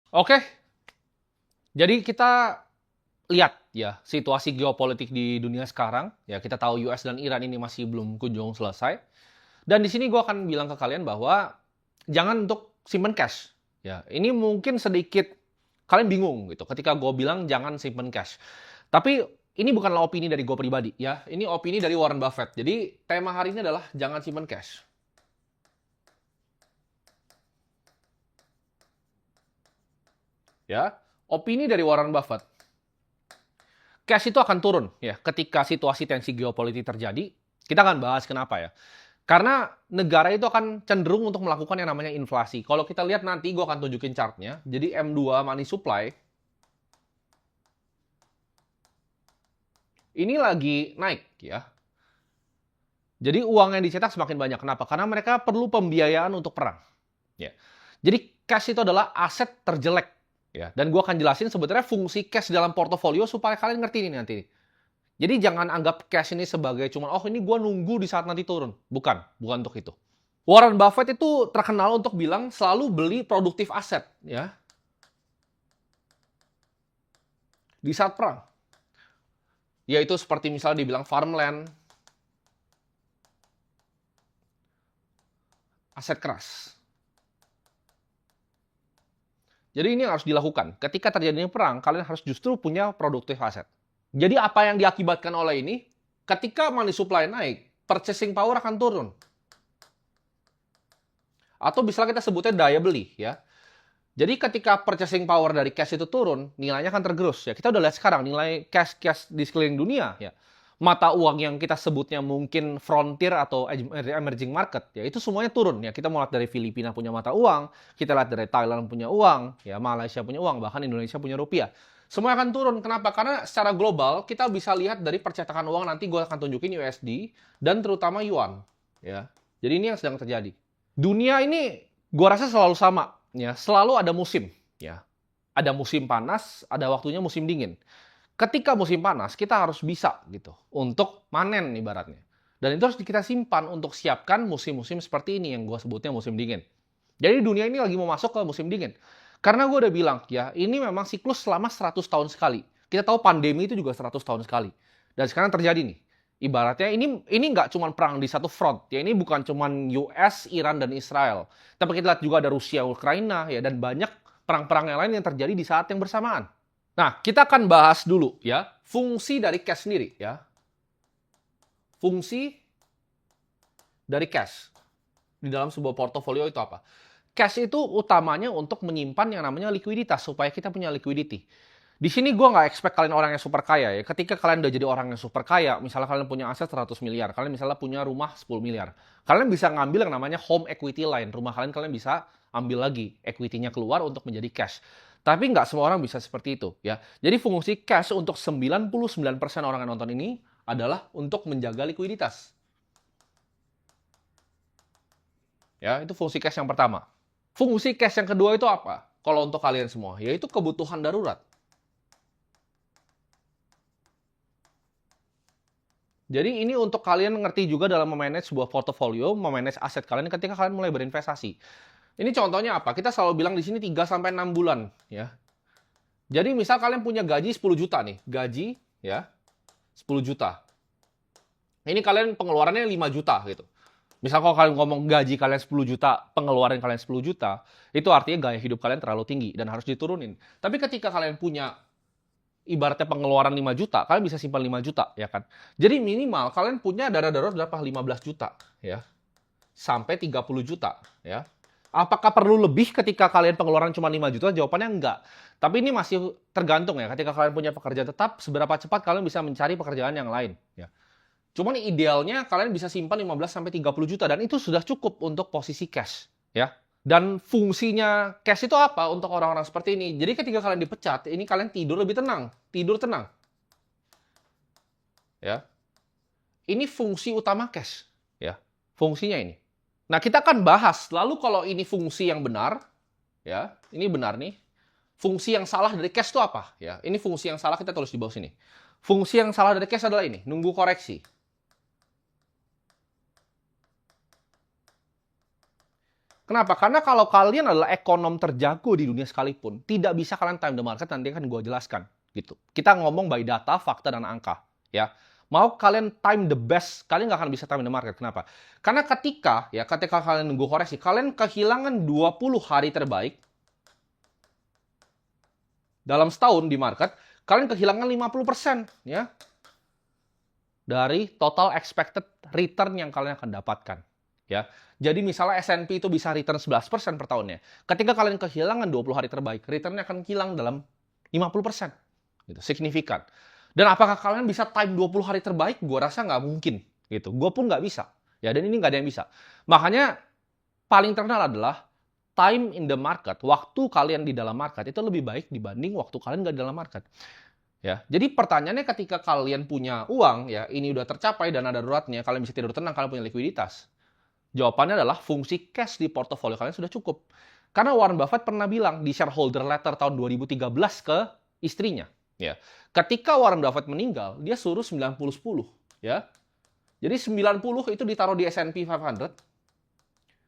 Oke, jadi kita lihat ya situasi geopolitik di dunia sekarang. Ya kita tahu US dan Iran ini masih belum kunjung selesai. Dan di sini gue akan bilang ke kalian bahwa jangan untuk simpen cash. Ya, ini mungkin sedikit kalian bingung gitu ketika gue bilang jangan simpen cash. Tapi ini bukanlah opini dari gue pribadi ya. Ini opini dari Warren Buffett. Jadi tema hari ini adalah jangan simpen cash. Ya, opini dari Warren Buffett. Cash itu akan turun ya ketika situasi tensi geopolitik terjadi. Kita akan bahas kenapa ya. Karena negara itu akan cenderung untuk melakukan yang namanya inflasi. Kalau kita lihat nanti, gue akan tunjukin chartnya. Jadi M2 money supply ini lagi naik ya. Jadi uang yang dicetak semakin banyak. Kenapa? Karena mereka perlu pembiayaan untuk perang. Ya. Jadi cash itu adalah aset terjelek. Ya. Dan gue akan jelasin sebetulnya fungsi cash dalam portofolio supaya kalian ngerti ini nanti. Jadi jangan anggap cash ini sebagai cuma, oh ini gue nunggu di saat nanti turun. Bukan untuk itu. Warren Buffett itu terkenal untuk bilang selalu beli produktif aset ya di saat perang. Yaitu seperti misalnya dibilang farmland, aset keras. Jadi ini yang harus dilakukan. Ketika terjadinya perang, kalian harus justru punya produktif aset. Jadi apa yang diakibatkan oleh ini? Ketika money supply naik, purchasing power akan turun. Atau bisa kita sebutnya daya beli ya. Jadi ketika purchasing power dari cash itu turun, nilainya akan tergerus ya. Kita udah lihat sekarang nilai cash di sekeliling dunia ya. Mata uang yang kita sebutnya mungkin frontier atau emerging market ya, itu semuanya turun ya. Kita mau lihat dari Filipina punya mata uang, kita lihat dari Thailand punya uang, ya Malaysia punya uang, bahkan Indonesia punya rupiah. Semua akan turun. Kenapa? Karena secara global kita bisa lihat dari percetakan uang, nanti gue akan tunjukin USD dan terutama yuan ya. Jadi ini yang sedang terjadi. Dunia ini gua rasa selalu sama ya, selalu ada musim ya. Ada musim panas, ada waktunya musim dingin. Ketika musim panas, kita harus bisa gitu untuk manen ibaratnya. Dan itu harus kita simpan untuk siapkan musim-musim seperti ini yang gua sebutnya musim dingin. Jadi dunia ini lagi mau masuk ke musim dingin. Karena gue udah bilang ya, ini memang siklus selama 100 tahun sekali. Kita tahu pandemi itu juga 100 tahun sekali. Dan sekarang terjadi nih. Ibaratnya ini nggak cuma perang di satu front. Ya ini bukan cuma US, Iran, dan Israel. Tapi kita lihat juga ada Rusia, Ukraina, ya dan banyak perang-perang yang lain yang terjadi di saat yang bersamaan. Nah, kita akan bahas dulu ya, fungsi dari cash sendiri ya. Fungsi dari cash di dalam sebuah portofolio itu apa? Cash itu utamanya untuk menyimpan yang namanya likuiditas supaya kita punya liquidity. Di sini gue nggak expect kalian orang yang super kaya ya. Ketika kalian udah jadi orang yang super kaya, misalnya kalian punya aset 100 miliar, kalian misalnya punya rumah 10 miliar. Kalian bisa ngambil yang namanya home equity line. Rumah kalian bisa ambil lagi equity-nya keluar untuk menjadi cash. Tapi nggak semua orang bisa seperti itu ya. Jadi fungsi cash untuk 99% orang yang nonton ini adalah untuk menjaga likuiditas. Ya, itu fungsi cash yang pertama. Fungsi cash yang kedua itu apa? Kalau untuk kalian semua, yaitu kebutuhan darurat. Jadi ini untuk kalian ngerti juga dalam memanage sebuah portofolio, memanage aset kalian ketika kalian mulai berinvestasi. Ini contohnya apa? Kita selalu bilang di sini 3 sampai 6 bulan ya. Jadi misal kalian punya gaji 10 juta nih, gaji ya 10 juta. Ini kalian pengeluarannya 5 juta gitu. Misal kalau kalian ngomong gaji kalian 10 juta, pengeluaran kalian 10 juta, itu artinya gaya hidup kalian terlalu tinggi dan harus diturunin. Tapi ketika kalian punya ibaratnya pengeluaran 5 juta, kalian bisa simpan 5 juta, ya kan? Jadi minimal kalian punya dana darurat berapa? 15 juta, ya. Sampai 30 juta, ya. Apakah perlu lebih ketika kalian pengeluaran cuma 5 juta? Jawabannya enggak. Tapi ini masih tergantung ya, ketika kalian punya pekerjaan tetap, seberapa cepat kalian bisa mencari pekerjaan yang lain, ya. Cuman idealnya kalian bisa simpan 15 sampai 30 juta dan itu sudah cukup untuk posisi cash, ya. Dan fungsinya cash itu apa untuk orang-orang seperti ini? Jadi ketika kalian dipecat, ini kalian tidur lebih tenang, tidur tenang, ya. Ini fungsi utama cash, ya. Fungsinya ini. Nah, kita akan bahas lalu kalau ini fungsi yang benar, ya. Ini benar nih. Fungsi yang salah dari cash itu apa? Ya, ini fungsi yang salah kita tulis di bawah sini. Fungsi yang salah dari cash adalah ini, nunggu koreksi. Kenapa? Karena kalau kalian adalah ekonom terjago di dunia sekalipun, tidak bisa kalian time the market, nanti akan gue jelaskan. Gitu. Kita ngomong by data, fakta, dan angka. Ya. Mau kalian time the best, kalian nggak akan bisa time the market. Kenapa? Karena ketika kalian nunggu koreksi, kalian kehilangan 20 hari terbaik dalam setahun di market, kalian kehilangan 50%. Ya. Dari total expected return yang kalian akan dapatkan. Ya. Jadi misalnya S&P itu bisa return 11% per tahunnya. Ketika kalian kehilangan 20 hari terbaik, returnnya akan hilang dalam 50%. Gitu, signifikan. Dan apakah kalian bisa time 20 hari terbaik? Gue rasa nggak mungkin. Gitu. Gue pun nggak bisa. Ya, dan ini nggak ada yang bisa. Makanya paling terkenal adalah time in the market. Waktu kalian di dalam market itu lebih baik dibanding waktu kalian nggak di dalam market. Ya, jadi pertanyaannya ketika kalian punya uang, ya ini udah tercapai dana daruratnya, kalian bisa tidur tenang, kalian punya likuiditas. Jawabannya adalah fungsi cash di portofolio kalian sudah cukup. Karena Warren Buffett pernah bilang di shareholder letter tahun 2013 ke istrinya, ya. Ketika Warren Buffett meninggal, dia suruh 90-10, ya. Jadi 90 itu ditaruh di S&P 500.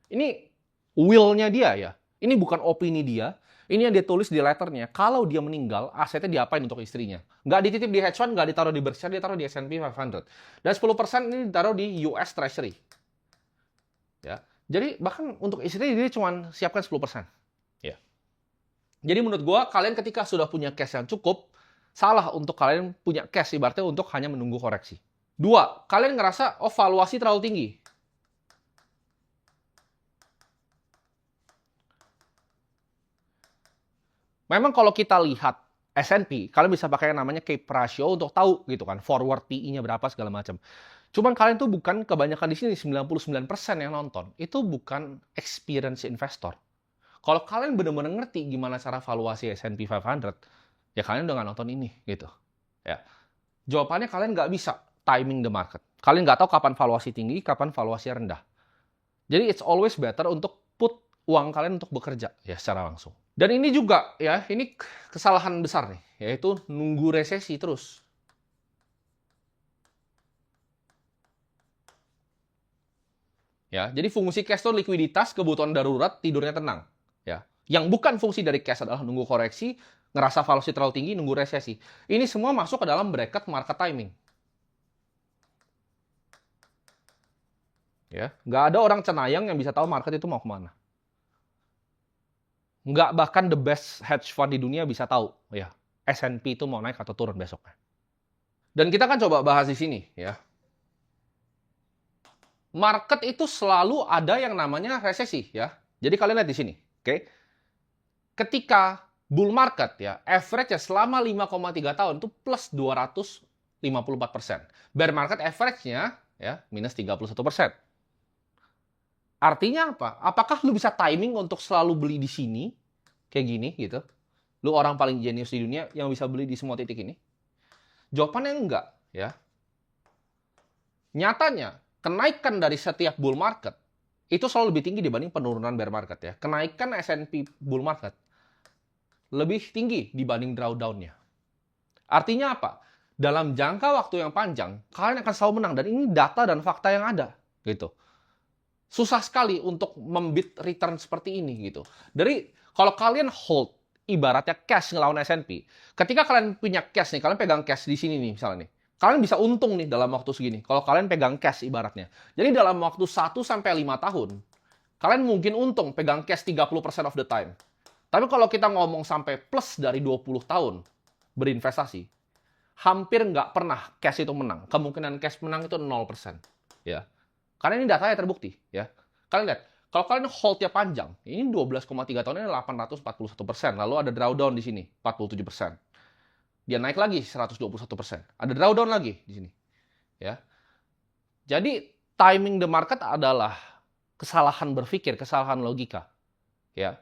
Ini will-nya dia ya. Ini bukan opini dia. Ini yang dia tulis di letternya. Kalau dia meninggal, asetnya diapain untuk istrinya? Nggak dititip di hedge fund, nggak ditaruh di Berkshire, dia taruh di S&P 500. Dan 10% ini ditaruh di US Treasury. Ya. Jadi bahkan untuk istrinya dia cuma siapkan 10%. Ya. Jadi menurut gua, kalian ketika sudah punya cash yang cukup, salah untuk kalian punya cash ibaratnya untuk hanya menunggu koreksi. 2, kalian ngerasa, oh valuasi terlalu tinggi. Memang kalau kita lihat S&P, kalian bisa pakai yang namanya CAPE ratio untuk tahu gitu kan, forward PE-nya berapa segala macam. Cuman kalian tuh bukan kebanyakan di sini 99% yang nonton. Itu bukan experience investor. Kalau kalian benar-benar ngerti gimana cara valuasi S&P 500, ya kalian udah nggak nonton ini gitu. Ya. Jawabannya kalian nggak bisa timing the market. Kalian nggak tahu kapan valuasi tinggi, kapan valuasi rendah. Jadi it's always better untuk put uang kalian untuk bekerja ya secara langsung. Dan ini juga ya, ini kesalahan besar nih, yaitu nunggu resesi terus. Ya, jadi fungsi cash itu likuiditas, kebutuhan darurat, tidurnya tenang. Ya, yang bukan fungsi dari cash adalah nunggu koreksi, ngerasa valuasi terlalu tinggi, nunggu resesi. Ini semua masuk ke dalam bracket market timing. Ya, nggak ada orang cenayang yang bisa tahu market itu mau kemana. Nggak bahkan the best hedge fund di dunia bisa tahu ya S&P itu mau naik atau turun besoknya. Dan kita kan coba bahas di sini ya. Market itu selalu ada yang namanya resesi ya. Jadi kalian lihat di sini, oke? Ketika bull market ya, average ya selama 5,3 tahun itu plus 254%. Bear market average-nya ya minus 31%. Artinya apa? Apakah lu bisa timing untuk selalu beli di sini? Kayak gini gitu. Lu orang paling jenius di dunia yang bisa beli di semua titik ini? Jawabannya enggak, ya. Nyatanya, kenaikan dari setiap bull market itu selalu lebih tinggi dibanding penurunan bear market ya. Kenaikan S&P bull market lebih tinggi dibanding drawdown-nya. Artinya apa? Dalam jangka waktu yang panjang, kalian akan selalu menang dan ini data dan fakta yang ada, gitu. Susah sekali untuk membit return seperti ini gitu. Dari kalau kalian hold ibaratnya cash ngelawan S&P, ketika kalian punya cash nih, kalian pegang cash di sini nih misalnya nih. Kalian bisa untung nih dalam waktu segini kalau kalian pegang cash ibaratnya. Jadi dalam waktu 1 sampai 5 tahun, kalian mungkin untung pegang cash 30% of the time. Tapi kalau kita ngomong sampai plus dari 20 tahun berinvestasi, hampir nggak pernah cash itu menang. Kemungkinan cash menang itu 0%. Ya. Karena ini datanya terbukti, ya. Kalian lihat, kalau kalian hold-nya panjang, ini 12,3 tahun ini 841%. Lalu ada drawdown di sini, 47%. Dia naik lagi 121%. Ada drawdown lagi di sini. Ya. Jadi timing the market adalah kesalahan berpikir, kesalahan logika. Ya.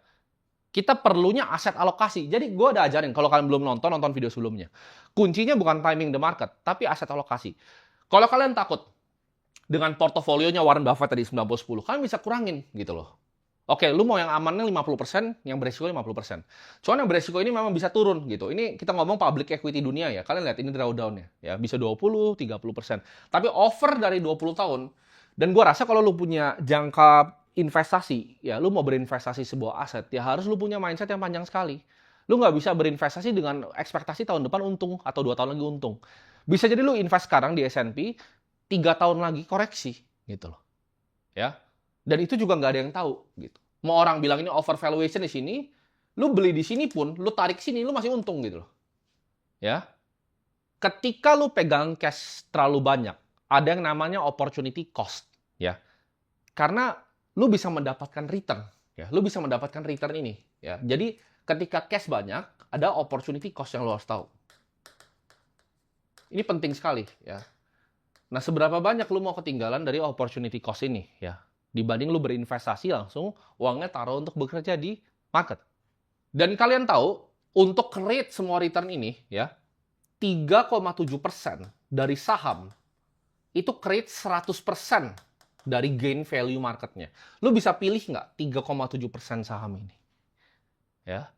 Kita perlunya aset alokasi. Jadi gue udah ajarin, kalau kalian belum nonton video sebelumnya. Kuncinya bukan timing the market, tapi aset alokasi. Kalau kalian takut dengan portofolionya Warren Buffett tadi 90-10, kalian bisa kurangin gitu loh. Oke, lu mau yang amannya 50%, yang beresiko 50%. Cuman yang beresiko ini memang bisa turun gitu. Ini kita ngomong public equity dunia ya. Kalian lihat ini drawdown-nya. Ya, bisa 20, 30%. Tapi over dari 20 tahun, dan gua rasa kalau lu punya jangka investasi, ya lu mau berinvestasi sebuah aset, ya harus lu punya mindset yang panjang sekali. Lu nggak bisa berinvestasi dengan ekspektasi tahun depan untung atau 2 tahun lagi untung. Bisa jadi lu invest sekarang di S&P, 3 tahun lagi koreksi, gitu loh. Ya. Dan itu juga nggak ada yang tahu, gitu. Mau orang bilang ini overvaluation di sini, lu beli di sini pun, lu tarik sini, lu masih untung gitu loh. Ya. Ketika lu pegang cash terlalu banyak, ada yang namanya opportunity cost, ya. Karena lu bisa mendapatkan return, ya. Lu bisa mendapatkan return ini, ya. Jadi ketika cash banyak, ada opportunity cost yang lu harus tahu. Ini penting sekali, ya. Nah, seberapa banyak lu mau ketinggalan dari opportunity cost ini, ya. Dibanding lu berinvestasi langsung, uangnya taruh untuk bekerja di market. Dan kalian tahu, untuk create semua return ini, ya, 3,7% dari saham itu create 100% dari gain value marketnya. Lu bisa pilih nggak 3,7% saham ini? Ya.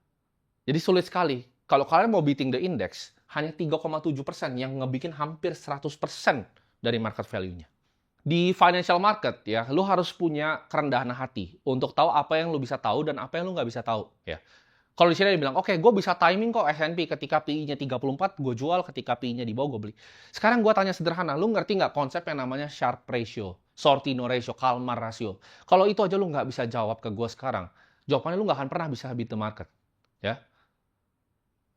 Jadi sulit sekali. Kalau kalian mau beating the index, hanya 3,7% yang ngebikin hampir 100% dari market value-nya. Di financial market, ya, lu harus punya kerendahan hati untuk tahu apa yang lu bisa tahu dan apa yang lu nggak bisa tahu. Ya. Kalau di sini dia bilang, oke, gue bisa timing kok S&P ketika PI-nya 34, gue jual, ketika PI-nya di bawah, gue beli. Sekarang gue tanya sederhana, lu ngerti nggak konsep yang namanya Sharpe ratio, Sortino ratio, Kalmar ratio? Kalau itu aja lu nggak bisa jawab ke gue sekarang, jawabannya lu nggak akan pernah bisa beat the market. Ya.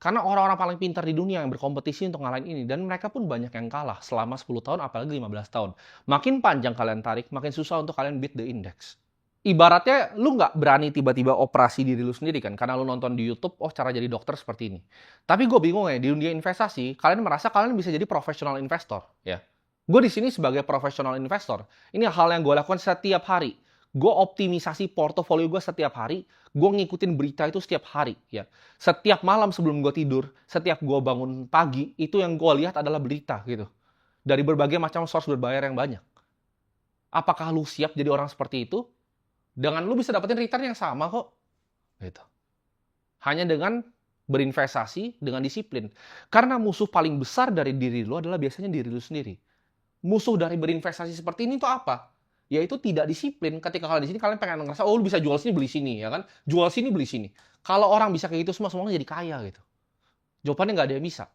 Karena orang-orang paling pintar di dunia yang berkompetisi untuk ngalahin ini, dan mereka pun banyak yang kalah selama 10 tahun, apalagi 15 tahun. Makin panjang kalian tarik, makin susah untuk kalian beat the index. Ibaratnya lu nggak berani tiba-tiba operasi diri lu sendiri kan, karena lu nonton di YouTube, oh cara jadi dokter seperti ini. Tapi gue bingung ya, di dunia investasi, kalian merasa kalian bisa jadi profesional investor, ya. Gue di sini sebagai profesional investor, ini hal yang gue lakukan setiap hari. Gue optimisasi portofolio gue setiap hari, gue ngikutin berita itu setiap hari, ya. Setiap malam sebelum gue tidur, setiap gue bangun pagi, itu yang gue lihat adalah berita gitu. Dari berbagai macam source berbayar yang banyak. Apakah lu siap jadi orang seperti itu? Dengan lu bisa dapetin return yang sama kok. Gitu. Hanya dengan berinvestasi dengan disiplin. Karena musuh paling besar dari diri lu adalah biasanya diri lu sendiri. Musuh dari berinvestasi seperti ini tuh apa? Yaitu tidak disiplin. Ketika kalian di sini kalian pengen ngerasa, oh lu bisa jual sini beli sini, ya kan? Jual sini beli sini. Kalau orang bisa kayak gitu semuanya jadi kaya gitu. Jawabannya nggak ada yang bisa.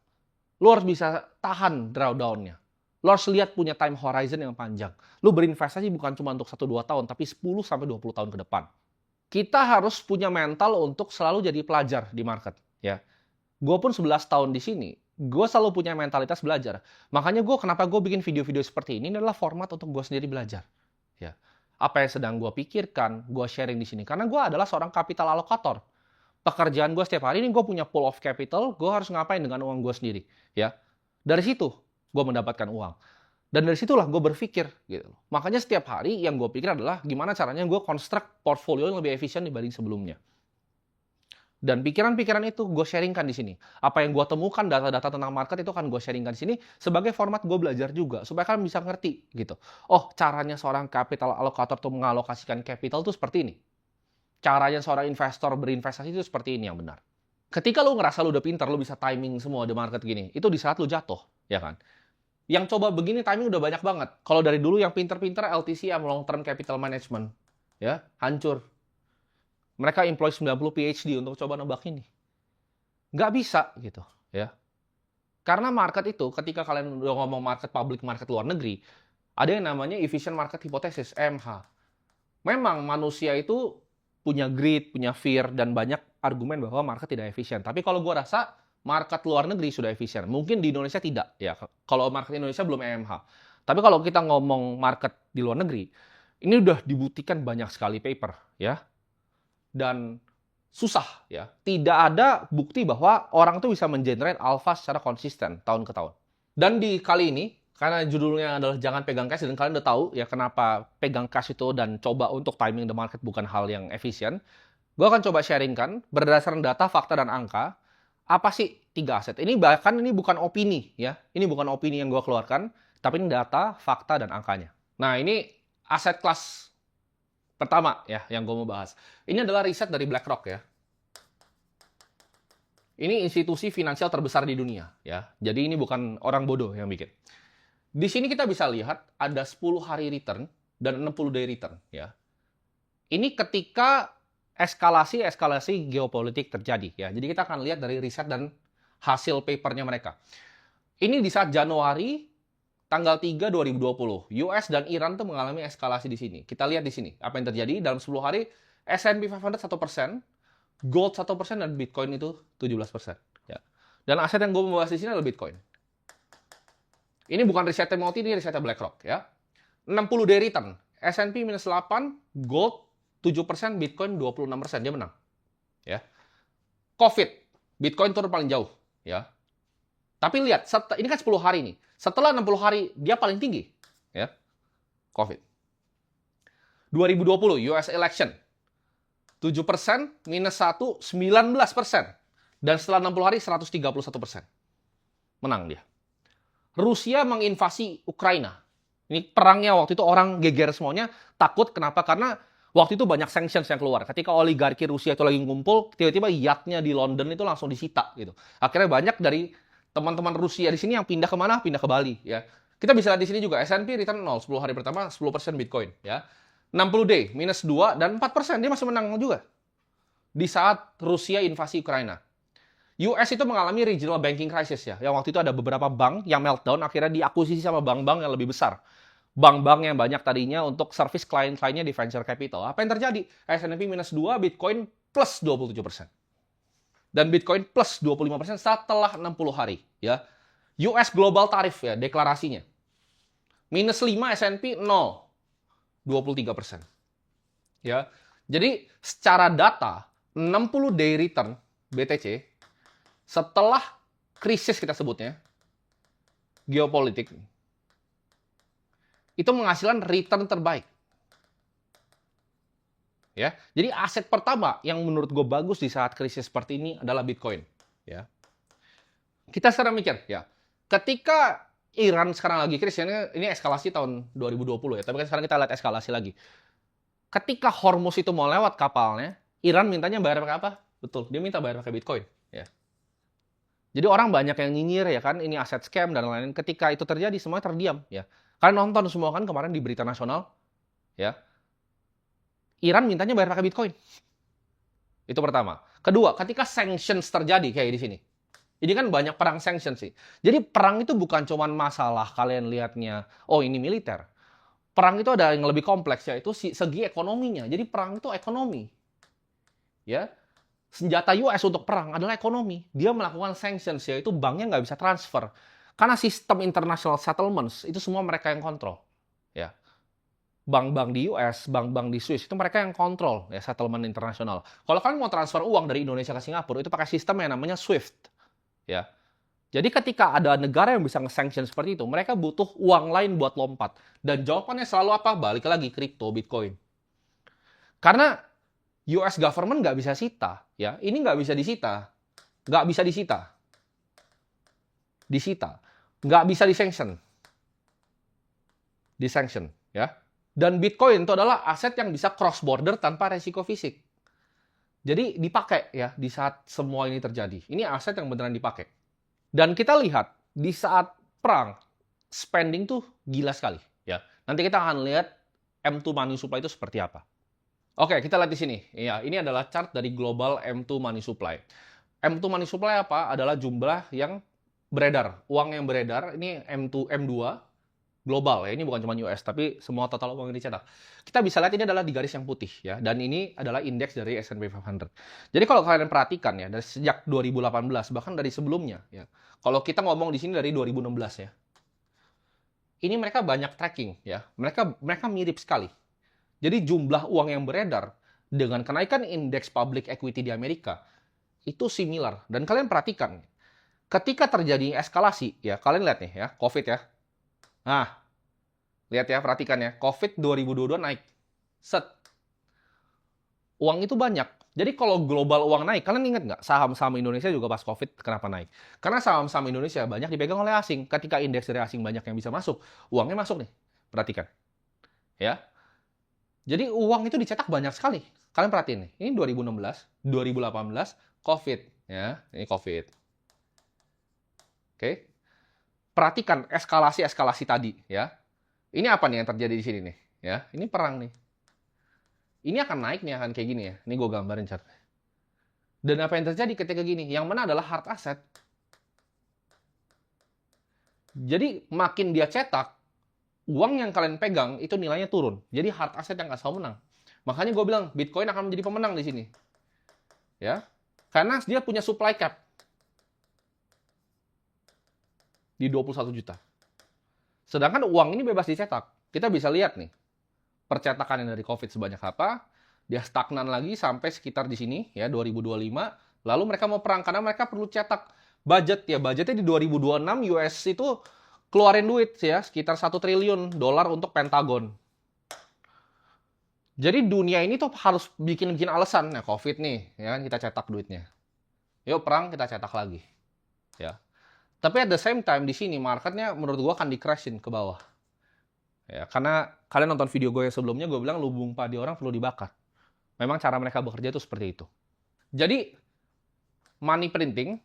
Lu harus bisa tahan drawdown-nya. Lo harus lihat punya time horizon yang panjang. Lo berinvestasi bukan cuma untuk 1-2 tahun, tapi 10-20 tahun ke depan. Kita harus punya mental untuk selalu jadi pelajar di market. Ya, gue pun 11 tahun di sini, gue selalu punya mentalitas belajar. Makanya kenapa gue bikin video-video seperti ini adalah format untuk gue sendiri belajar. Ya, apa yang sedang gue pikirkan, gue sharing di sini. Karena gue adalah seorang capital allocator. Pekerjaan gue setiap hari ini gue punya pool of capital, gue harus ngapain dengan uang gue sendiri. Ya, dari situ gue mendapatkan uang. Dan dari situlah gue berpikir gitu. Makanya setiap hari yang gue pikir adalah gimana caranya gue construct portfolio yang lebih efisien dibanding sebelumnya. Dan pikiran-pikiran itu gue sharingkan di sini. Apa yang gue temukan data-data tentang market itu akan gue sharingkan di sini sebagai format gue belajar juga supaya kalian bisa ngerti gitu. Oh, caranya seorang capital allocator tuh mengalokasikan capital tuh seperti ini. Caranya seorang investor berinvestasi itu seperti ini yang benar. Ketika lu ngerasa lu udah pintar, lu bisa timing semua di market gini, itu di saat lu jatuh, ya kan? Yang coba begini timing udah banyak banget. Kalau dari dulu yang pinter-pinter LTCM, Long Term Capital Management, ya, hancur. Mereka employ 90 PhD untuk coba nebak ini. Nggak bisa, gitu, ya. Karena market itu, ketika kalian udah ngomong market public, market luar negeri, ada yang namanya efficient market hypothesis, EMH. Memang manusia itu punya greed, punya fear, dan banyak argumen bahwa market tidak efisien. Tapi kalau gue rasa, market luar negeri sudah efisien. Mungkin di Indonesia tidak. Ya, kalau market Indonesia belum EMH. Tapi kalau kita ngomong market di luar negeri, ini udah dibuktikan banyak sekali paper. Ya. Dan susah. Ya. Tidak ada bukti bahwa orang tuh bisa mengenerate alpha secara konsisten tahun ke tahun. Dan di kali ini, karena judulnya adalah jangan pegang cash, dan kalian udah tahu ya kenapa pegang cash itu dan coba untuk timing the market bukan hal yang efisien. Gue akan coba sharingkan berdasarkan data, fakta, dan angka, apa sih 3 aset. Ini bahkan ini bukan opini ya. Ini bukan opini yang gue keluarkan, tapi ini data, fakta, dan angkanya. Nah, ini aset kelas pertama ya yang gue mau bahas. Ini adalah riset dari BlackRock ya. Ini institusi finansial terbesar di dunia ya. Jadi ini bukan orang bodoh yang bikin. Di sini kita bisa lihat ada 10 hari return dan 60 day return ya. Ini ketika eskalasi geopolitik terjadi ya. Jadi kita akan lihat dari riset dan hasil papernya mereka. Ini di saat Januari tanggal 3 2020, US dan Iran tuh mengalami eskalasi di sini. Kita lihat di sini apa yang terjadi dalam 10 hari. S&P 500 1%, gold 1%, dan Bitcoin itu 17%. Ya. Dan aset yang gue membahas di sini adalah Bitcoin. Ini bukan risetnya Moti, ini risetnya BlackRock ya. 60 day return, S&P minus 8, gold 7%, Bitcoin 26%, dia menang. Ya. COVID, Bitcoin turun paling jauh ya. Tapi lihat, ini kan 10 hari nih. Setelah 60 hari, dia paling tinggi. Ya, COVID. 2020, US election. 7%, minus 1, 19%. Dan setelah 60 hari, 131%. Menang dia. Rusia menginvasi Ukraina. Ini perangnya waktu itu orang geger semuanya. Takut, kenapa? Karena waktu itu banyak sanctions yang keluar. Ketika oligarki Rusia itu lagi ngumpul, tiba-tiba yachtnya di London itu langsung disita. Gitu. Akhirnya banyak dari teman-teman Rusia di sini yang pindah kemana? Pindah ke Bali. Ya. Kita bisa lihat di sini juga, S&P return 0, 10 hari pertama 10% Bitcoin. Ya. 60 day, minus 2, dan 4%. Dia masih menang juga. Di saat Rusia invasi Ukraina. US itu mengalami regional banking crisis ya. Yang waktu itu ada beberapa bank yang meltdown, akhirnya diakuisisi sama bank-bank yang lebih besar. Bank-bank yang banyak tadinya untuk service klien-kliennya di venture capital. Apa yang terjadi? S&P minus 2, Bitcoin plus 27%. Dan Bitcoin plus 25% setelah 60 hari. Ya. US Global Tarif ya, deklarasinya. Minus 5, S&P 0. 23%. Ya. Jadi secara data, 60 day return BTC, setelah krisis kita sebutnya, geopolitik, itu menghasilkan return terbaik. Ya, jadi aset pertama yang menurut gue bagus di saat krisis seperti ini adalah Bitcoin. Ya, kita sekarang mikir, ya, ketika Iran sekarang lagi krisis, ini eskalasi tahun 2020 ya, tapi kan sekarang kita lihat eskalasi lagi. Ketika Hormuz itu mau lewat kapalnya, Iran mintanya bayar pakai apa? Betul, dia minta bayar pakai Bitcoin. Ya. Jadi orang banyak yang nyinyir ya kan, ini aset scam dan lain-lain. Ketika itu terjadi, semuanya terdiam. Ya, kalian nonton semua kan kemarin di berita nasional, ya. Iran mintanya bayar pakai Bitcoin. Itu pertama. Kedua, ketika sanctions terjadi kayak di sini. Ini kan banyak perang sanctions sih. Jadi perang itu bukan cuma masalah kalian lihatnya, oh ini militer. Perang itu ada yang lebih kompleks, yaitu segi ekonominya. Jadi perang itu ekonomi. Ya, senjata US untuk perang adalah ekonomi. Dia melakukan sanctions, yaitu banknya nggak bisa transfer. Karena sistem international settlements, itu semua mereka yang kontrol. Ya. Bank-bank di US, bank-bank di Swiss, itu mereka yang kontrol ya settlement internasional. Kalau kalian mau transfer uang dari Indonesia ke Singapura, itu pakai sistem yang namanya SWIFT. Ya. Jadi ketika ada negara yang bisa nge-sanction seperti itu, mereka butuh uang lain buat lompat. Dan jawabannya selalu apa? Balik lagi, kripto, Bitcoin. Karena US government nggak bisa sita. Ya. Ini nggak bisa disita. Nggak bisa disita. Disita. Nggak bisa di-sanction. Di-sanction. Ya. Dan Bitcoin itu adalah aset yang bisa cross border tanpa resiko fisik. Jadi dipakai ya di saat semua ini terjadi. Ini aset yang beneran dipakai. Dan kita lihat di saat perang, spending tuh gila sekali. Ya. Nanti kita akan lihat M2 money supply itu seperti apa. Oke, kita lihat di sini. Ya, ini adalah chart dari global M2 money supply. M2 money supply apa? Adalah jumlah yang beredar. Uang yang beredar, ini M2 global ya, ini bukan cuma US, tapi semua total uang yang dicetak. Kita bisa lihat ini adalah di garis yang putih ya, dan ini adalah indeks dari S&P 500. Jadi kalau kalian perhatikan ya, dari sejak 2018 bahkan dari sebelumnya ya. Kalau kita ngomong di sini dari 2016 ya. Ini mereka banyak tracking ya. Mereka mirip sekali. Jadi jumlah uang yang beredar dengan kenaikan indeks public equity di Amerika itu similar. Dan kalian perhatikan, ketika terjadi eskalasi ya, kalian lihat nih ya, COVID ya. Nah, lihat ya, perhatikan ya. COVID 2022 naik. Set. Uang itu banyak. Jadi kalau global uang naik, kalian ingat nggak saham-saham Indonesia juga pas COVID kenapa naik? Karena saham-saham Indonesia banyak dipegang oleh asing. Ketika indeks dari asing banyak yang bisa masuk, uangnya masuk nih. Perhatikan. Ya. Jadi uang itu dicetak banyak sekali. Kalian perhatiin nih. Ini 2016, 2018, COVID. Ya, ini COVID. Oke. Perhatikan eskalasi-eskalasi tadi ya. Ini apa nih yang terjadi di sini nih? Ya, ini perang nih. Ini akan naik nih, akan kayak gini ya. Ini gue gambarin chart. Dan apa yang terjadi ketika gini? Yang mana adalah hard asset. Jadi makin dia cetak, uang yang kalian pegang itu nilainya turun. Jadi hard asset yang nggak selalu menang. Makanya gue bilang Bitcoin akan menjadi pemenang di sini. Ya, karena dia punya supply cap di 21 juta. Sedangkan uang ini bebas dicetak. Kita bisa lihat nih, percetakan yang dari COVID sebanyak apa, dia stagnan lagi sampai sekitar di sini ya 2025. Lalu mereka mau perang karena mereka perlu cetak budget ya. Budgetnya di 2026 US itu keluarin duit ya sekitar 1 triliun dolar untuk Pentagon. Jadi dunia ini tuh harus bikin alasan ya COVID nih, ya kan kita cetak duitnya. Yuk perang kita cetak lagi. Ya. Tapi at the same time di sini marketnya menurut gua akan di-crashin ke bawah. Ya, karena kalian nonton video gue yang sebelumnya gue bilang lubung padi orang perlu dibakar. Memang cara mereka bekerja itu seperti itu. Jadi money printing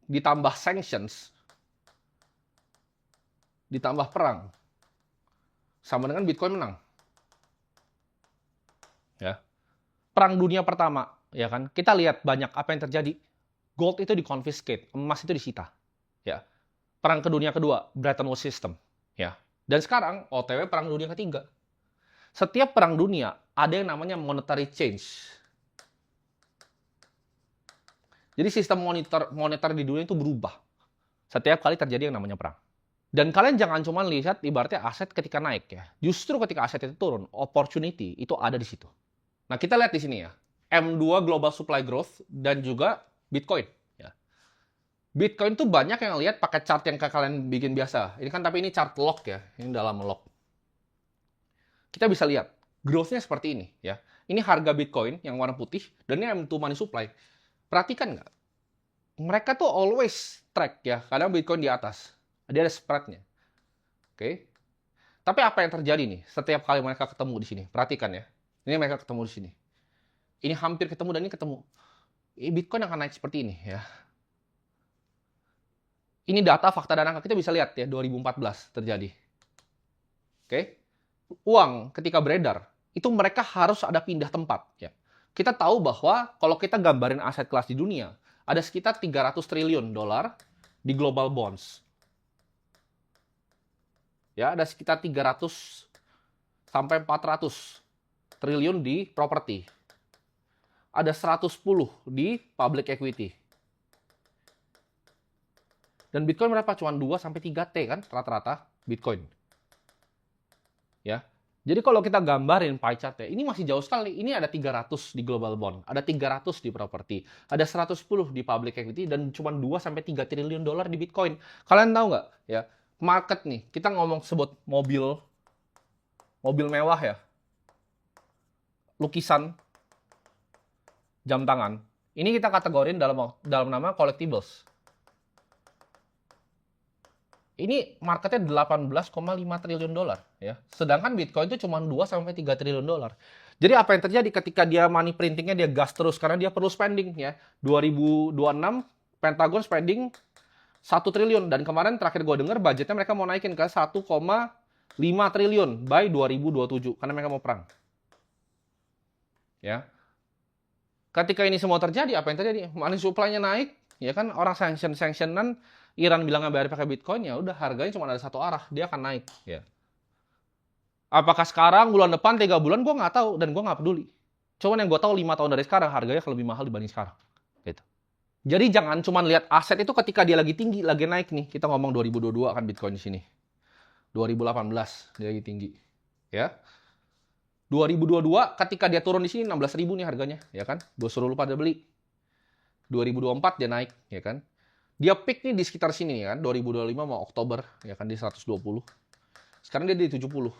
ditambah sanctions ditambah perang sama dengan Bitcoin menang. Ya. Perang dunia pertama, ya kan? Kita lihat banyak apa yang terjadi. Gold itu dikonfiskate, emas itu disita. Ya. Perang dunia kedua, Bretton Woods System, ya. Dan sekarang OTW perang dunia ketiga. Setiap perang dunia ada yang namanya monetary change. Jadi sistem moneter di dunia itu berubah. Setiap kali terjadi yang namanya perang. Dan kalian jangan cuma lihat ibaratnya aset ketika naik ya. Justru ketika aset itu turun, opportunity itu ada di situ. Nah, kita lihat di sini ya. M2 Global Supply Growth dan juga Bitcoin. Ya. Bitcoin tuh banyak yang lihat pakai chart yang kalian bikin biasa. Ini kan tapi ini chart log ya. Ini dalam log. Kita bisa lihat growth-nya seperti ini ya. Ini harga Bitcoin yang warna putih dan ini M2 money supply. Perhatikan nggak? Mereka tuh always track ya. Kadang Bitcoin di atas. Dia ada spread-nya. Oke. Tapi apa yang terjadi nih? Setiap kali mereka ketemu di sini. Perhatikan ya. Ini mereka ketemu di sini. Ini hampir ketemu dan ini ketemu. Bitcoin akan naik seperti ini ya. Ini data, fakta, dan angka. Kita bisa lihat ya. 2014 terjadi. Oke. Uang ketika beredar. Itu mereka harus ada pindah tempat ya. Kita tahu bahwa kalau kita gambarin aset kelas di dunia. Ada sekitar 300 triliun dolar di global bonds. Ya, ada sekitar 300 sampai 400 triliun di properti. Ada 110 di public equity. Dan Bitcoin berapa? Cuma 2 sampai 3 T kan rata-rata Bitcoin. Ya. Jadi kalau kita gambarin pie chart-nya, ini masih jauh sekali. Ini ada 300 di global bond, ada 300 di properti, ada 110 di public equity dan cuma 2 sampai 3 triliun dolar di Bitcoin. Kalian tahu nggak ya? Market nih, kita ngomong sebut mobil mewah ya, lukisan, jam tangan. Ini kita kategorin dalam nama collectibles. Ini marketnya 18,5 triliun dolar ya. Sedangkan Bitcoin itu cuma 2 sampai 3 triliun dolar. Jadi apa yang terjadi ketika dia money printingnya dia gas terus karena dia perlu spending ya. 2026 Pentagon spending 1 triliun dan kemarin terakhir gue dengar budgetnya mereka mau naikin ke 1,5 triliun by 2027 karena mereka mau perang. Ya. Ketika ini semua terjadi, apa yang terjadi? Money supply-nya naik, ya kan orang sanctionan Iran bilang bayar pakai Bitcoin, ya udah harganya cuma ada satu arah, dia akan naik, ya. Apakah sekarang, bulan depan, 3 bulan, gue nggak tahu dan gue nggak peduli. Cuman yang gue tahu 5 tahun dari sekarang harganya akan lebih mahal dibanding sekarang. Gitu. Jadi jangan cuma lihat aset itu ketika dia lagi tinggi, lagi naik nih. Kita ngomong 2022 kan Bitcoin di sini. 2018 dia lagi tinggi. Ya. 2022 ketika dia turun di sini 16.000 nih harganya, ya kan? Gue suruh lu pada beli. 2024 dia naik, ya kan? Dia peak nih di sekitar sini ya kan, 2025 mau Oktober, ya kan di 120. Sekarang dia di 70.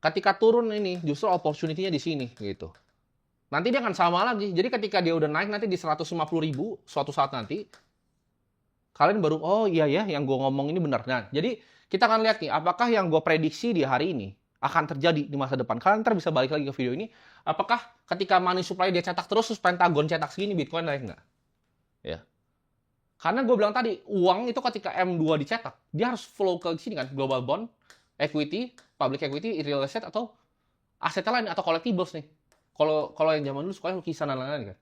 Ketika turun ini justru opportunity-nya di sini gitu. Nanti dia akan sama lagi. Jadi ketika dia udah naik nanti di 150.000 suatu saat nanti kalian baru oh iya ya yang gue ngomong ini benar. Nah, jadi kita akan lihat nih apakah yang gue prediksi di hari ini akan terjadi di masa depan. Kalian ntar bisa balik lagi ke video ini. Apakah ketika money supply dia cetak terus Pentagon cetak segini Bitcoin naik nggak? Ya. Karena gue bilang tadi, uang itu ketika M2 dicetak, dia harus flow ke sini kan, global bond, equity, public equity, real estate, atau aset lain, atau collectibles nih. Kalau yang zaman dulu sukanya lukisan dan lain-lain kan.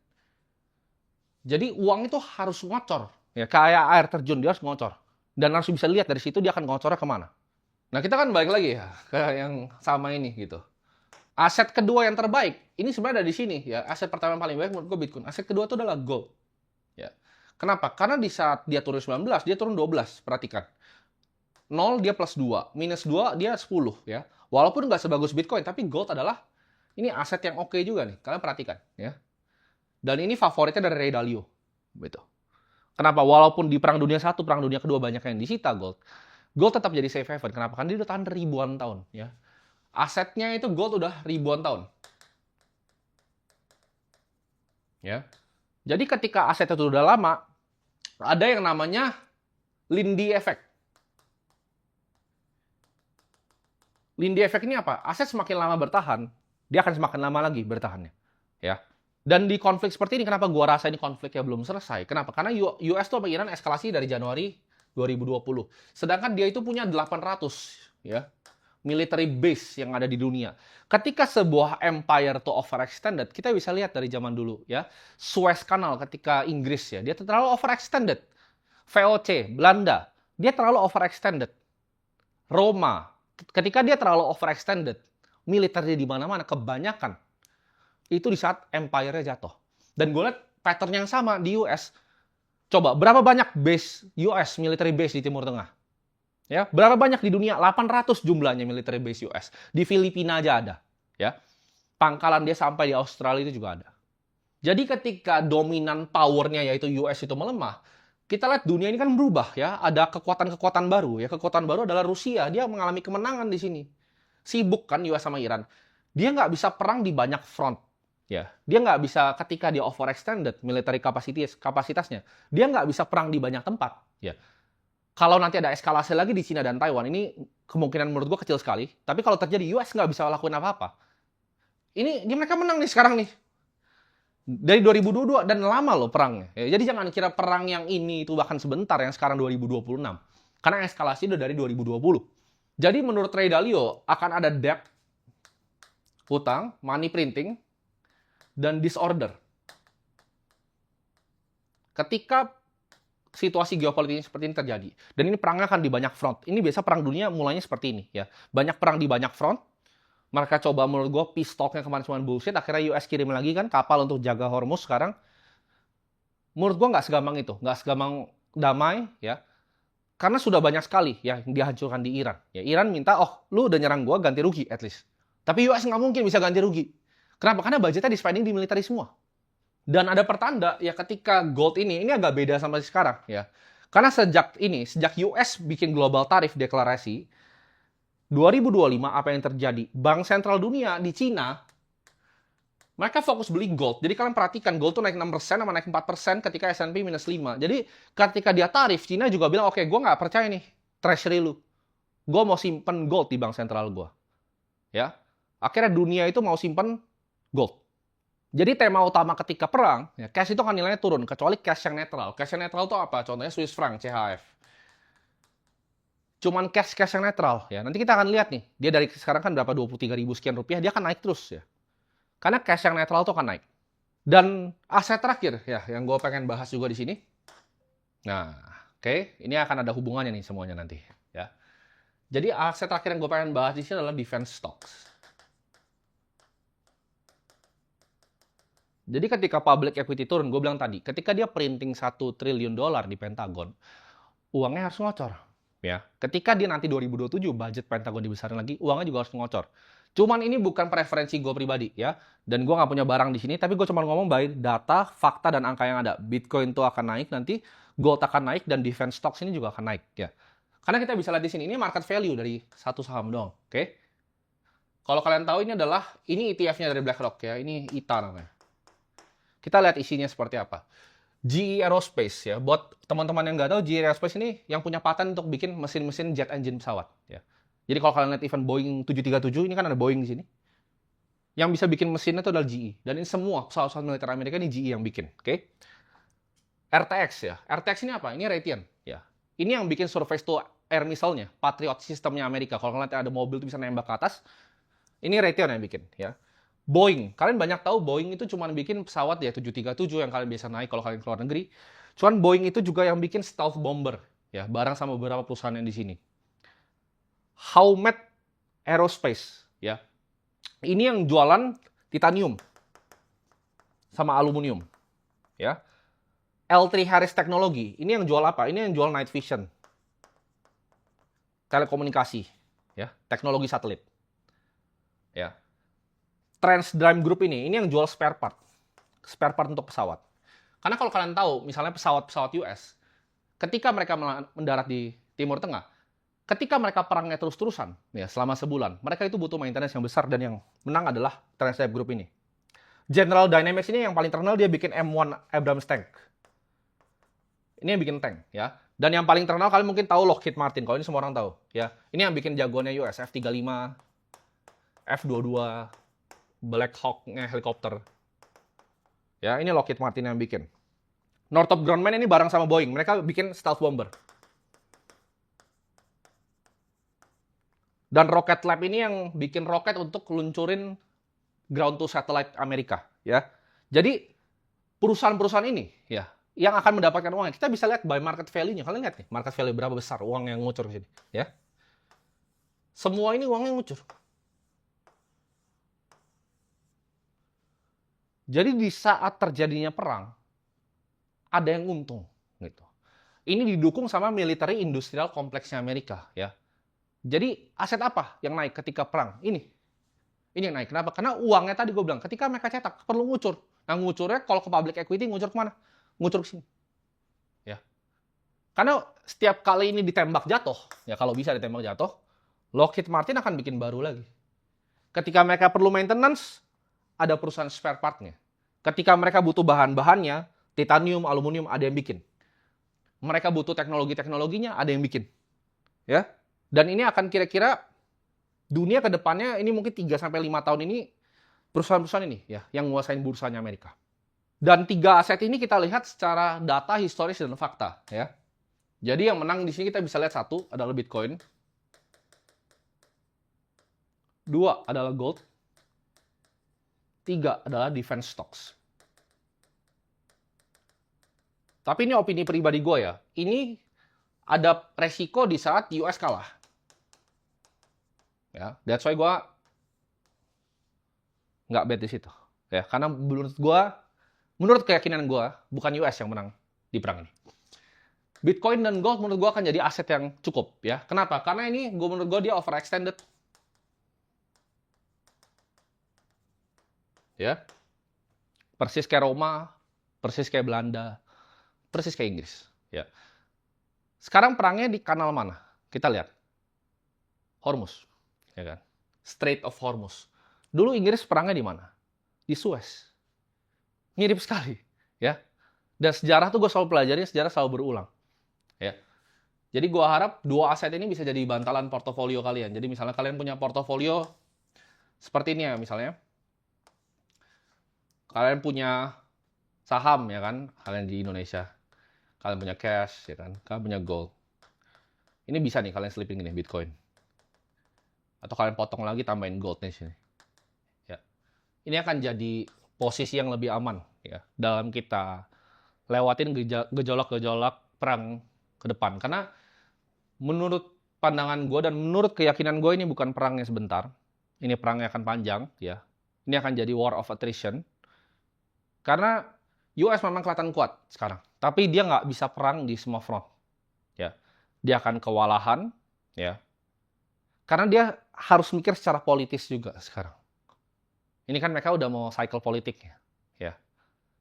Jadi uang itu harus ngocor. Ya, kayak air terjun, dia harus ngocor. Dan harus bisa lihat dari situ dia akan ngocornya kemana. Nah, kita kan balik lagi ya ke yang sama ini gitu. Aset kedua yang terbaik, ini sebenarnya ada di sini ya. Aset pertama yang paling baik menurut gue Bitcoin. Aset kedua itu adalah gold. Ya. Kenapa? Karena di saat dia turun 19, dia turun 12. Perhatikan. 0 dia plus 2, minus 2 dia 10 ya. Walaupun nggak sebagus Bitcoin, tapi gold adalah ini aset yang oke juga nih. Kalian perhatikan ya. Dan ini favoritnya dari Ray Dalio. Gitu. Kenapa? Walaupun di Perang Dunia 1, Perang Dunia kedua banyak yang disita gold. Gold tetap jadi safe haven. Kenapa? Karena dia udah tahan ribuan tahun ya. Asetnya itu gold udah ribuan tahun. Ya. Jadi ketika aset itu udah lama, ada yang namanya Lindy effect. Lindy effect ini apa? Aset semakin lama bertahan, dia akan semakin lama lagi bertahannya. Ya. Dan di konflik seperti ini, kenapa gua rasa ini konfliknya belum selesai? Kenapa? Karena US tuh sama Iran eskalasi dari Januari 2020. Sedangkan dia itu punya 800 ya, military base yang ada di dunia. Ketika sebuah empire itu overextended, kita bisa lihat dari zaman dulu ya. Suez Canal ketika Inggris ya, dia terlalu overextended. VOC, Belanda, dia terlalu overextended. Roma, ketika dia terlalu overextended, militernya di mana-mana, kebanyakan itu di saat empire-nya jatuh. Dan gue lihat pattern yang sama di US. Coba, berapa banyak base US, military base di Timur Tengah? Ya, berapa banyak di dunia? 800 jumlahnya military base US. Di Filipina aja ada. Ya. Pangkalan dia sampai di Australia itu juga ada. Jadi ketika dominan power-nya yaitu US itu melemah, kita lihat dunia ini kan berubah ya. Ada kekuatan-kekuatan baru. Ya, kekuatan baru adalah Rusia. Dia mengalami kemenangan di sini. Sibuk kan US sama Iran. Dia nggak bisa perang di banyak front. Ya, dia nggak bisa ketika dia overextended military kapasitasnya, dia nggak bisa perang di banyak tempat. Ya, kalau nanti ada eskalasi lagi di Cina dan Taiwan, ini kemungkinan menurut gue kecil sekali. Tapi kalau terjadi, US nggak bisa lakuin apa-apa. Ini mereka menang nih sekarang nih. Dari 2022 dan lama loh perangnya. Ya, jadi jangan kira perang yang ini itu bahkan sebentar, yang sekarang 2026. Karena eskalasi udah dari 2020. Jadi menurut Ray Dalio akan ada debt, hutang, money printing, dan disorder. Ketika situasi geopolitik seperti ini terjadi, dan ini perangnya akan di banyak front. Ini biasa perang dunia mulainya seperti ini ya. Banyak perang di banyak front. Mereka coba menurut gue peace talk-nya kemana-mana bullshit. Akhirnya US kirim lagi kan kapal untuk jaga Hormuz sekarang. Menurut gue nggak segampang itu, nggak segampang damai ya. Karena sudah banyak sekali ya yang dihancurkan di Iran. Ya, Iran minta, oh lu udah nyerang gue ganti rugi at least. Tapi US nggak mungkin bisa ganti rugi. Kenapa? Karena budgetnya di-spending di militer semua. Dan ada pertanda, ya ketika gold ini agak beda sama sekarang, ya. Karena sejak US bikin global tarif deklarasi, 2025 apa yang terjadi? Bank sentral dunia di Cina, mereka fokus beli gold. Jadi kalian perhatikan, gold tuh naik 6% sama naik 4% ketika S&P minus 5. Jadi ketika dia tarif, Cina juga bilang, oke, gue nggak percaya nih treasury lu. Gue mau simpen gold di bank sentral gue. Ya. Akhirnya dunia itu mau simpen gold. Jadi tema utama ketika perang, ya, cash itu kan nilainya turun, kecuali cash yang netral. Cash yang netral itu apa? Contohnya Swiss franc, CHF. Cuman cash yang netral. Ya. Nanti kita akan lihat nih, dia dari sekarang kan berapa 23.000 sekian rupiah, dia akan naik terus ya. Karena cash yang netral itu akan naik. Dan aset terakhir ya, yang gue pengen bahas juga di sini. Nah, oke, ini akan ada hubungannya nih semuanya nanti. Ya. Jadi aset terakhir yang gue pengen bahas di sini adalah defense stocks. Jadi ketika public equity turun, gue bilang tadi, ketika dia printing $1 triliun di Pentagon, uangnya harus ngocor. Ya, ketika dia nanti 2027 budget Pentagon dibesarin lagi, uangnya juga harus ngocor. Cuman ini bukan preferensi gue pribadi ya, dan gue nggak punya barang di sini, tapi gue cuma ngomong by data, fakta dan angka yang ada. Bitcoin itu akan naik nanti, gold akan naik dan defense stocks ini juga akan naik ya. Karena kita bisa lihat di sini, ini market value dari satu saham doang, oke? Kalau kalian tahu ini ETF-nya dari BlackRock ya, ini ITA namanya. Kita lihat isinya seperti apa. GE Aerospace ya, buat teman-teman yang nggak tahu, GE Aerospace ini yang punya paten untuk bikin mesin-mesin jet engine pesawat. Ya. Jadi kalau kalian lihat event Boeing 737, ini kan ada Boeing di sini. Yang bisa bikin mesinnya itu adalah GE. Dan ini semua pesawat-pesawat militer Amerika ini GE yang bikin. RTX ya, RTX ini apa? Ini Raytheon. Ya. Ini yang bikin Surface to air missile-nya, Patriot sistemnya Amerika. Kalau kalian ada mobil itu bisa nembak ke atas, ini Raytheon yang bikin, ya. Boeing, kalian banyak tahu Boeing itu cuma bikin pesawat ya 737 yang kalian biasa naik kalau kalian keluar negeri. Cuman Boeing itu juga yang bikin stealth bomber, ya, bareng sama beberapa perusahaan yang di sini. Howmet Aerospace, ya. Ini yang jualan titanium sama aluminium, ya. L3 Harris Technology, ini yang jual apa? Ini yang jual night vision, telekomunikasi, ya, teknologi satelit, ya. Transdime Group ini yang jual spare part untuk pesawat. Karena kalau kalian tahu, misalnya pesawat-pesawat US, ketika mereka mendarat di Timur Tengah, ketika mereka perangnya terus-terusan, ya selama sebulan, mereka itu butuh maintenance yang besar dan yang menang adalah Transdime Group ini. General Dynamics ini yang paling terkenal, dia bikin M1 Abrams tank. Ini yang bikin tank, ya. Dan yang paling terkenal kalian mungkin tahu Lockheed Martin. Kalau ini semua orang tahu, ya. Ini yang bikin jagoannya US, F-35, F-22, Black Hawk-nya helikopter. Ya, ini Lockheed Martin yang bikin. Northrop Grumman ini bareng sama Boeing. Mereka bikin stealth bomber. Dan Rocket Lab ini yang bikin roket untuk luncurin ground to satellite Amerika, ya. Jadi perusahaan-perusahaan ini, ya, yang akan mendapatkan uangnya. Kita bisa lihat by market value-nya. Kalian lihat nih, market value berapa besar uang yang ngucur di sini, ya. Semua ini uangnya ngucur. Jadi di saat terjadinya perang, ada yang untung, gitu. Ini didukung sama military industrial kompleksnya Amerika, ya. Jadi aset apa yang naik ketika perang? Ini yang naik. Kenapa? Karena uangnya tadi gue bilang, ketika mereka cetak perlu ngucur. Nah ngucurnya kalau ke public equity ngucur kemana? Ngucur ke sini, ya. Karena setiap kali ini ditembak jatuh, ya kalau bisa ditembak jatuh, Lockheed Martin akan bikin baru lagi. Ketika mereka perlu maintenance, ada perusahaan spare part-nya. Ketika mereka butuh bahan-bahannya, titanium, aluminium, ada yang bikin. Mereka butuh teknologi-teknologinya, ada yang bikin. Ya. Dan ini akan kira-kira dunia ke depannya, ini mungkin 3-5 tahun ini, perusahaan-perusahaan ini ya yang menguasai bursanya Amerika. Dan 3 aset ini kita lihat secara data, historis, dan fakta. Ya. Jadi yang menang di sini kita bisa lihat 1 adalah Bitcoin. 2 adalah gold. 3 adalah defense stocks. Tapi ini opini pribadi gue ya. Ini ada resiko di saat US kalah. Ya, that's why gue nggak bet di situ. Ya, karena menurut keyakinan gue, bukan US yang menang di perang ini. Bitcoin dan gold menurut gue akan jadi aset yang cukup. Ya, kenapa? Karena ini menurut gue dia overextended. Ya, persis kayak Roma, persis kayak Belanda, persis kayak Inggris. Ya. Sekarang perangnya di kanal mana? Kita lihat. Hormuz, ya kan? Strait of Hormuz. Dulu Inggris perangnya di mana? Di Suez. Mirip sekali, ya. Dan sejarah tuh gue selalu pelajari, sejarah selalu berulang. Ya. Jadi gue harap 2 aset ini bisa jadi bantalan portofolio kalian. Jadi misalnya kalian punya portofolio seperti ini ya misalnya. Kalian punya saham ya kan, kalian di Indonesia. Kalian punya cash ya kan, kalian punya gold. Ini bisa nih kalian selipin gini Bitcoin. Atau kalian potong lagi tambahin gold nih sini. Ya. Ini akan jadi posisi yang lebih aman ya dalam kita lewatin gejolak-gejolak perang ke depan. Karena menurut pandangan gue dan menurut keyakinan gue ini bukan perangnya sebentar. Ini perangnya akan panjang ya. Ini akan jadi war of attrition. Karena US memang kelihatan kuat sekarang. Tapi dia nggak bisa perang di semua front. Ya. Dia akan kewalahan. Ya. Karena dia harus mikir secara politis juga sekarang. Ini kan mereka udah mau cycle politiknya. Ya.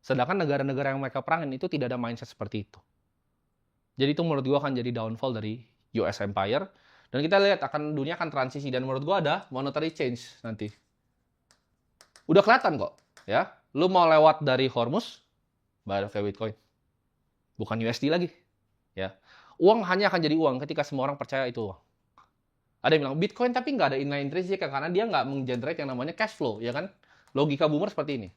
Sedangkan negara-negara yang mereka perangin itu tidak ada mindset seperti itu. Jadi itu menurut gue akan jadi downfall dari US Empire. Dan kita lihat dunia akan transisi. Dan menurut gue ada monetary change nanti. Udah kelihatan kok. Ya. Lu mau lewat dari Hormuz, bayar kayak Bitcoin. Bukan USD lagi. Ya. Uang hanya akan jadi uang ketika semua orang percaya itu uang. Ada yang bilang, Bitcoin tapi nggak ada inline intrinsic karena dia nggak menggenerate yang namanya cash flow. Ya kan? Logika boomer seperti ini.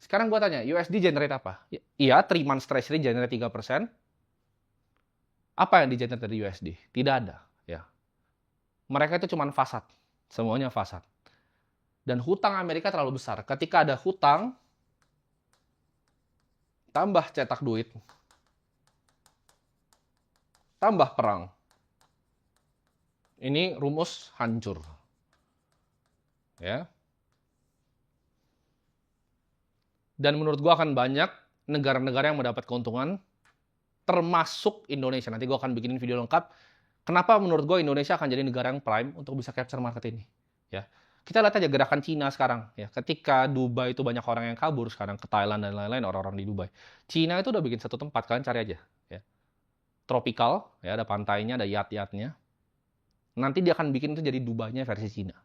Sekarang gue tanya, USD generate apa? Iya, 3 months treasury generate 3%. Apa yang di-generate dari USD? Tidak ada, ya. Mereka itu cuma fasad, semuanya fasad. Dan hutang Amerika terlalu besar. Ketika ada hutang, tambah cetak duit, tambah perang. Ini rumus hancur. Ya. Dan menurut gua akan banyak negara-negara yang mendapat keuntungan, termasuk Indonesia. Nanti gua akan bikinin video lengkap. Kenapa menurut gua Indonesia akan jadi negara yang prime untuk bisa capture market ini. Ya. Kita lihat aja gerakan Cina sekarang. Ya. Ketika Dubai itu banyak orang yang kabur sekarang ke Thailand dan lain-lain, orang-orang di Dubai. Cina itu udah bikin satu tempat, kalian cari aja. Ya. Tropical, ya, ada pantainya, ada yacht-yachtnya. Nanti dia akan bikin itu jadi Dubai-nya versi Cina.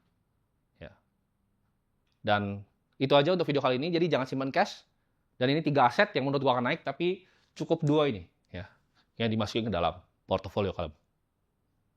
Ya. Dan itu aja untuk video kali ini. Jadi jangan simpan cash. Dan ini 3 aset yang menurut gua akan naik, tapi cukup 2 ini, ya, yang dimasukin ke dalam portofolio kalian.